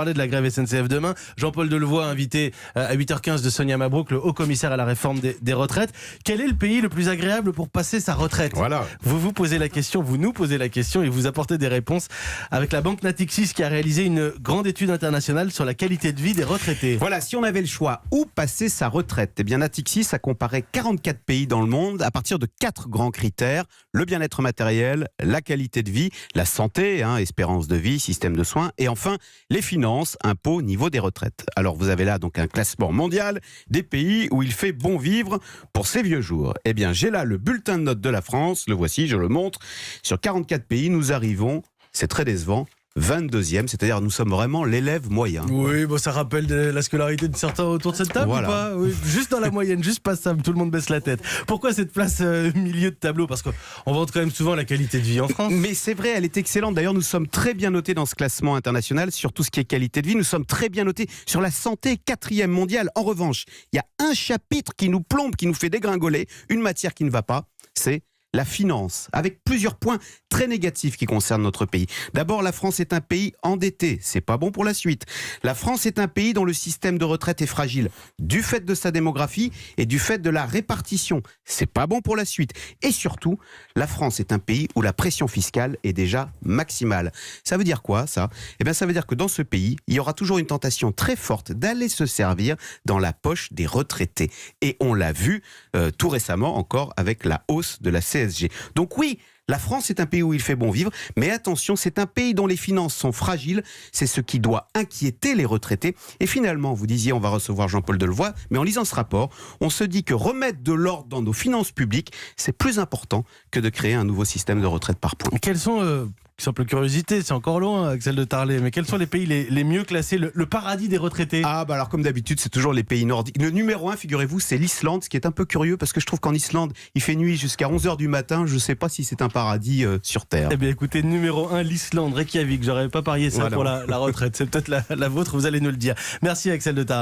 Parler de la grève SNCF demain. Jean-Paul Delevoye, invité à 8h15 de Sonia Mabrouk, le haut commissaire à la réforme des retraites. Quel est le pays le plus agréable pour passer sa retraite ? Voilà. Vous nous posez la question et vous apportez des réponses avec la banque Natixis qui a réalisé une grande étude internationale sur la qualité de vie des retraités. Voilà, si on avait le choix, où passer sa retraite ? Eh bien, Natixis a comparé 44 pays dans le monde à partir de 4 grands critères. Le bien-être matériel, la qualité de vie, la santé, espérance de vie, système de soins, et enfin, les finances, impôts, niveau des retraites. Alors, vous avez là donc un classement mondial des pays où il fait bon vivre pour ces vieux jours. Eh bien, j'ai là le bulletin de notes de la France. Le voici, je le montre. Sur 44 pays, nous arrivons, c'est très décevant, 22e, c'est-à-dire nous sommes vraiment l'élève moyen. Oui, bon, ça rappelle la scolarité de certains autour de cette table, voilà. ou pas ? Oui, juste dans la moyenne, juste passable, tout le monde baisse la tête. Pourquoi cette place milieu de tableau ? Parce qu'on vante quand même souvent la qualité de vie en France. Mais c'est vrai, elle est excellente. D'ailleurs, nous sommes très bien notés dans ce classement international sur tout ce qui est qualité de vie. Nous sommes très bien notés sur la santé, 4e mondiale. En revanche, il y a un chapitre qui nous plombe, qui nous fait dégringoler, une matière qui ne va pas, c'est la finance, avec plusieurs points très négatifs qui concernent notre pays. D'abord, la France est un pays endetté, c'est pas bon pour la suite. La France est un pays dont le système de retraite est fragile, du fait de sa démographie et du fait de la répartition, c'est pas bon pour la suite. Et surtout, la France est un pays où la pression fiscale est déjà maximale. Ça veut dire quoi, ça ? Eh bien, ça veut dire que dans ce pays, il y aura toujours une tentation très forte d'aller se servir dans la poche des retraités. Et on l'a vu tout récemment encore avec la hausse de la CSG. Donc oui, la France est un pays où il fait bon vivre, mais attention, c'est un pays dont les finances sont fragiles, c'est ce qui doit inquiéter les retraités. Et finalement, vous disiez, on va recevoir Jean-Paul Delevoye, mais en lisant ce rapport, on se dit que remettre de l'ordre dans nos finances publiques, c'est plus important que de créer un nouveau système de retraite par points. Quels sont, simple curiosité, c'est encore loin, Axel de Tarlet, mais quels sont les pays les mieux classés, le paradis des retraités ? Ah bah alors comme d'habitude, c'est toujours les pays nordiques. Le numéro 1, figurez-vous, c'est l'Islande, ce qui est un peu curieux parce que je trouve qu'en Islande, il fait nuit jusqu'à 11h du matin. Je ne sais pas si c'est un paradis sur Terre. Eh bien écoutez, numéro 1, l'Islande, Reykjavik. J'aurais pas parié ça Voilà. pour la retraite. C'est peut-être la vôtre, vous allez nous le dire. Merci Axel de Tarlet.